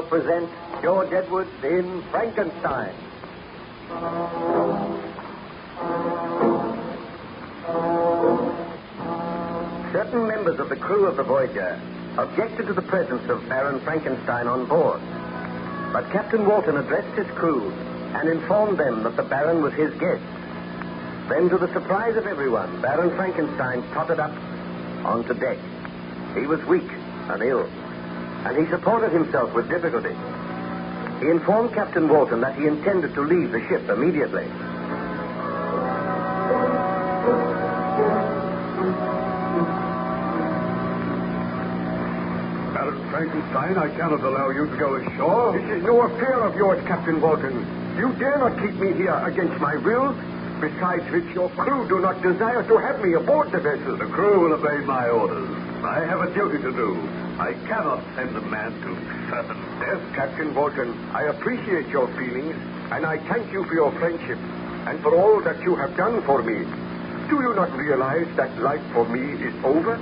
now present George Edwards in Frankenstein. Certain members of the crew of the Voyager objected to the presence of Baron Frankenstein on board. But Captain Walton addressed his crew and informed them that the Baron was his guest. Then, to the surprise of everyone, Baron Frankenstein tottered up onto deck. He was weak and ill, and he supported himself with difficulty. He informed Captain Walton that he intended to leave the ship immediately. Baron Frankenstein, I cannot allow you to go ashore. This is no affair of yours, Captain Walton. You dare not keep me here against my will. Besides which, your crew do not desire to have me aboard the vessel. The crew will obey my orders. I have a duty to do. I cannot send a man to certain death. Captain Walton, I appreciate your feelings, and I thank you for your friendship and for all that you have done for me. Do you not realize that life for me is over?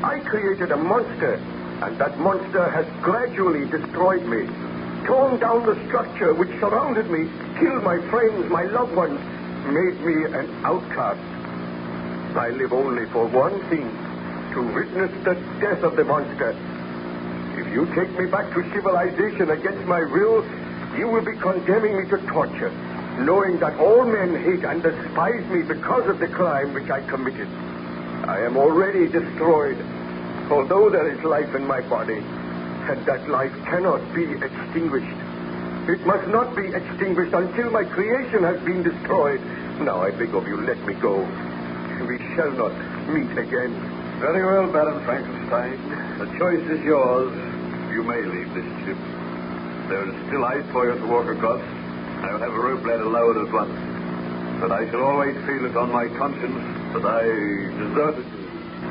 I created a monster, and that monster has gradually destroyed me, torn down the structure which surrounded me, killed my friends, my loved ones, made me an outcast. I live only for one thing, to witness the death of the monster. If you take me back to civilization against my will, you will be condemning me to torture, knowing that all men hate and despise me because of the crime which I committed. I am already destroyed, although there is life in my body, and that life cannot be extinguished. It must not be extinguished until my creation has been destroyed. Now, I beg of you, let me go. We shall not meet again. Very well, Baron Frankenstein. The choice is yours. You may leave this ship. There is still ice for you to walk across. I will have a rope ladder lowered at once. But I shall always feel it on my conscience that I deserted you,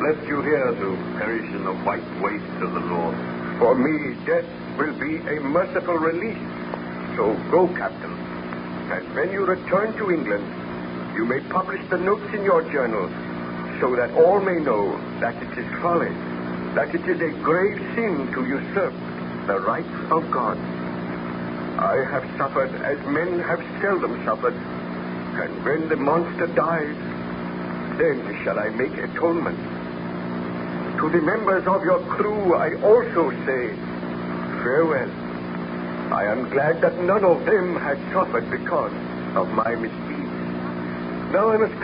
left you here to perish in the white waste of the North. For me, death will be a merciful release. So go, Captain. And when you return to England, you may publish the notes in your journal so that all may know that it is folly, that it is a grave sin to usurp the rights of God. I have suffered as men have seldom suffered, and when the monster dies, then shall I make atonement. To the members of your crew, I also say farewell. I am glad that none of them has suffered because of my misdeeds. Now I must...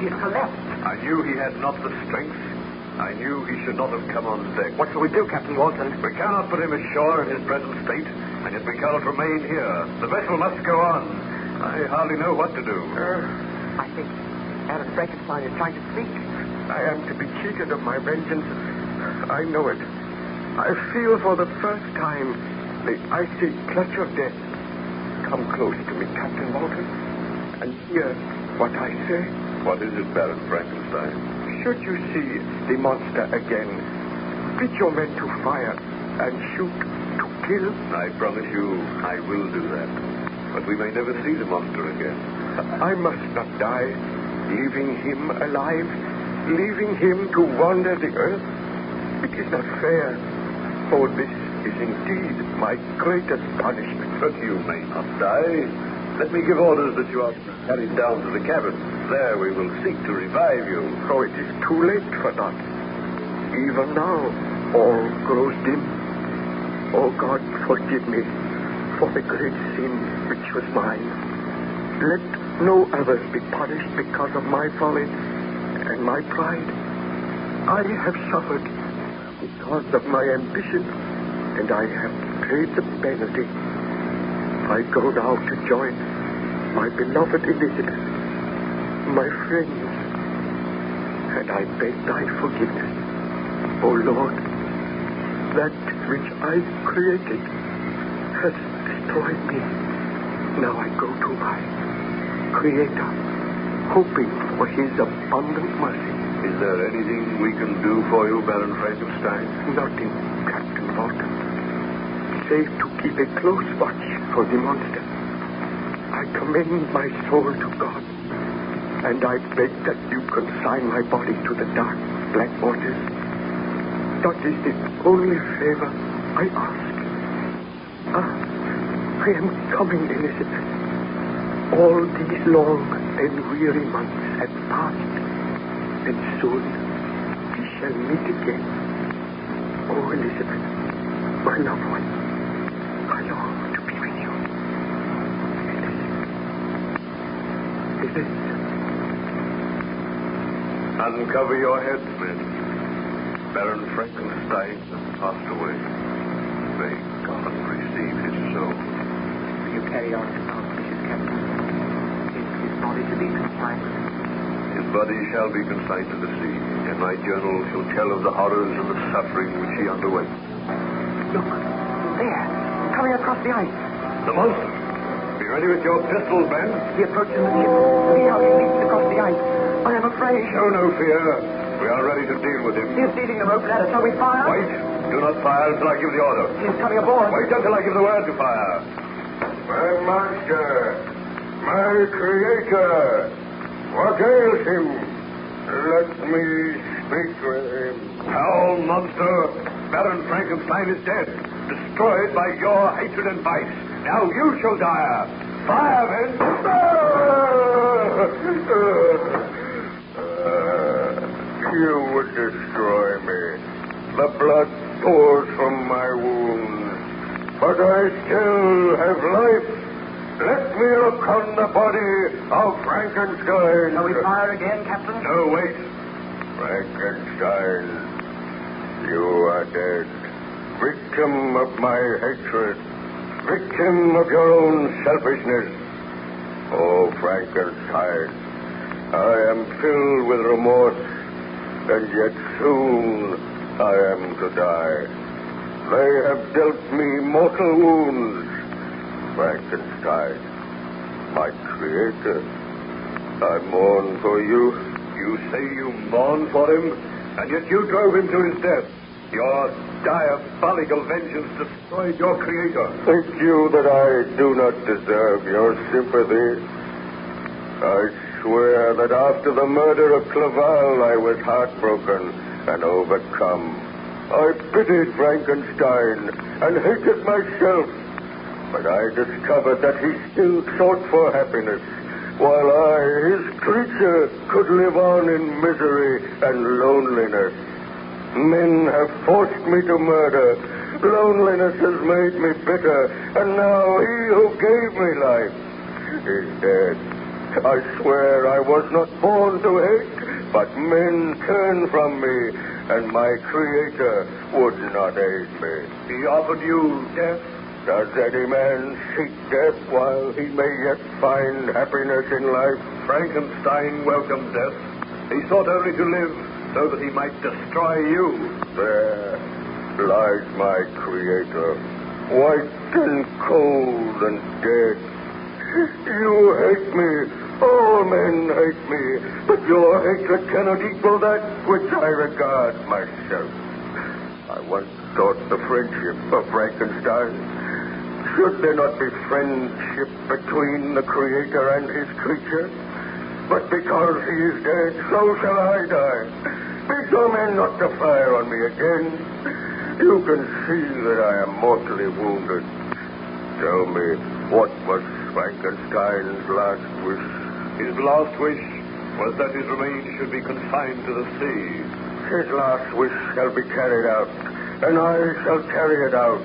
He's collapsed. I knew he had not the strength. I knew he should not have come on deck. What shall we do, Captain Walton? We cannot put him ashore in his present state, and yet we cannot remain here. The vessel must go on. I hardly know what to do. I think Baron Frankenstein is trying to speak. I am to be cheated of my vengeance. I know it. I feel for the first time the icy clutch of death. Come close to me, Captain Walton, and hear what I say. What is it, Baron Frankenstein? Should you see the monster again, bid your men to fire and shoot to kill. I promise you I will do that. But we may never see the monster again. I must not die, leaving him alive, leaving him to wander the earth. It is not fair. Oh, this is indeed my greatest punishment. But you may not die. Let me give orders that you are carried down to the cabin. There we will seek to revive you. Oh, it is too late for that. Even now, all grows dim. Oh, God, forgive me for the great sin which was mine. Let no others be punished because of my folly and my pride. I have suffered because of my ambition, and I have paid the penalty. I go now to join my beloved Elizabeth, my friends, and I beg thy forgiveness. O Lord, that which I created has destroyed me. Now I go to my Creator, hoping for his abundant mercy. Is there anything we can do for you, Baron Frankenstein? Nothing, Captain Walton, save to keep a close watch for the monster. I commend my soul to God, and I beg that you consign my body to the dark, black waters. That is the only favor I ask. I am coming, Elizabeth. All these long and weary months have passed, and soon we shall meet again. Oh, Elizabeth, my loved one, I long to be with you. It is. Uncover your heads, men. Baron Frankenstein has passed away. May God receive his soul. You carry on his auspicious captain. Is his body to be consigned? His body shall be consigned to the sea, and my journal shall tell of the horrors and the suffering which he underwent. Look, there, coming across the ice. The monster! Be ready with your pistols, men. He approaches the ship. See how he leaps across the ice. I am afraid. Show no fear. We are ready to deal with him. He is seizing the rope ladder. Shall we fire? Wait. Do not fire until I give the order. He is coming aboard. Wait until I give the word to fire. My master, my creator, what ails him? Let me speak with him. Foul monster! Baron Frankenstein is dead, destroyed by your hatred and vice. Now you shall die. Fire, men! You would destroy me. The blood pours from my wounds, but I still have life. Let me look on the body of Frankenstein. Shall we fire again, Captain? No, wait. Frankenstein, you are dead. Victim of my hatred. Victim of your own selfishness. Oh, Frankenstein, I am filled with remorse, and yet soon I am to die. They have dealt me mortal wounds. Frankenstein, my creator, I mourn for you. You say you mourn for him, and yet you drove him to his death. Your diabolical vengeance destroyed your creator. Think you that I do not deserve your sympathy? I swear that after the murder of Clerval, I was heartbroken and overcome. I pitied Frankenstein and hated myself, but I discovered that he still sought for happiness, while I, his creature, could live on in misery and loneliness. Men have forced me to murder. Loneliness has made me bitter, and now he who gave me life is dead. I swear I was not born to hate, but men turned from me, and my creator would not aid me. He offered you death. Does any man seek death while he may yet find happiness in life? Frankenstein welcomed death. He sought only to live so that he might destroy you. There lies my creator, white and cold and dead. You hate me. All men hate me, but your hatred cannot equal that which I regard myself. I once sought the friendship of Frankenstein. Should there not be friendship between the creator and his creature? But because he is dead, so shall I die. Bid your men not to fire on me again. You can see that I am mortally wounded. Tell me, what was Frankenstein's last wish? His last wish was that his remains should be confined to the sea. His last wish shall be carried out, and I shall carry it out.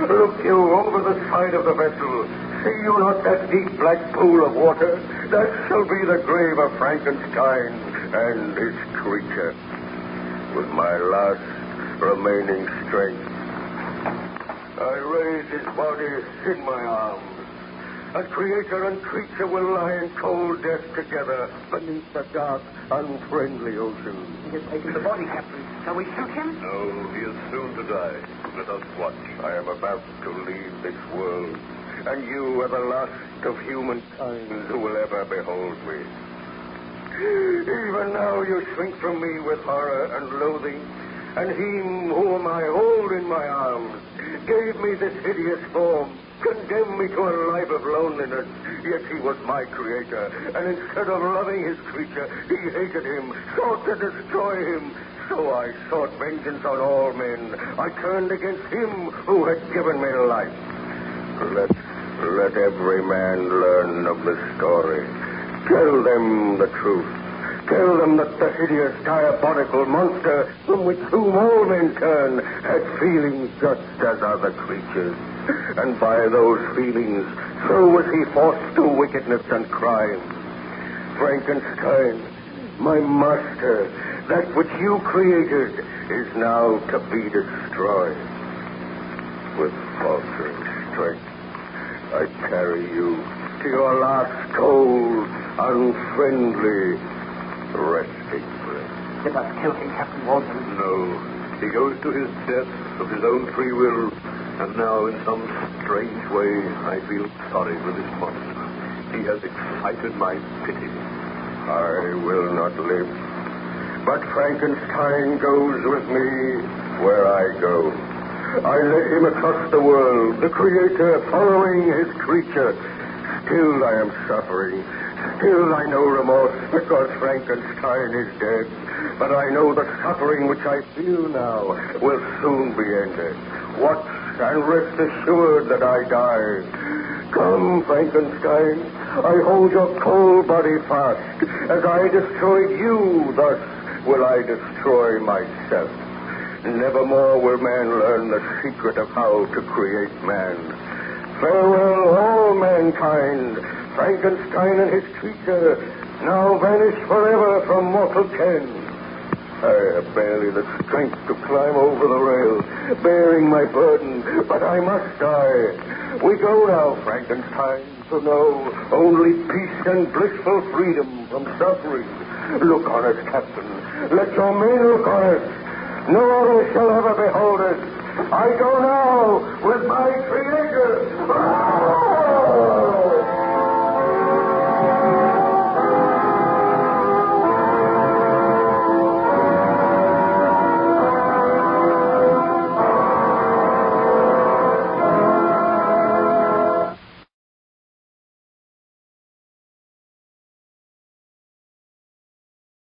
Look you over the side of the vessel. See you not that deep black pool of water? That shall be the grave of Frankenstein and his creature. With my last remaining strength, I raise his body in my arms. And creator and creature will lie in cold death together beneath the dark, unfriendly ocean. He has taken the body, Captain. Shall we shoot him? No, he is soon to die. Let us watch. I am about to leave this world, and you are the last of humankind who will ever behold me. Even now you shrink from me with horror and loathing, and him whom I hold in my arms gave me this hideous form, condemned me to a life of loneliness, yet he was my creator, and instead of loving his creature, he hated him, sought to destroy him, So I sought vengeance on all men. I turned against him who had given me life. Let every man learn of the story. Tell them the truth. Tell them that the hideous, diabolical monster from which whom all men turn had feelings just as other creatures. And by those feelings, so was he forced to wickedness and crime. Frankenstein, my master, that which you created is now to be destroyed. With faltering strength, I carry you to your last cold, unfriendly resting place. You must kill him, Captain Walton. No. He goes to his death of his own free will. And now, in some strange way, I feel sorry for this monster. He has excited my pity. I will not live. But Frankenstein goes with me where I go. I led him across the world, the creator following his creature. Still I am suffering. Still I know remorse because Frankenstein is dead. But I know the suffering which I feel now will soon be ended. Watch and rest assured that I die. Come, Frankenstein. I hold your cold body fast. As I destroyed you, thus will I destroy myself. Nevermore will man learn the secret of how to create man. Farewell, all mankind. Frankenstein and his creature now vanish forever from mortal ken. I have barely the strength to climb over the rail, bearing my burden, but I must die. We go now, Frankenstein, to know only peace and blissful freedom from suffering. Look on us, Captain. Let your men look on us. No other shall ever behold us. I go now with my Creator.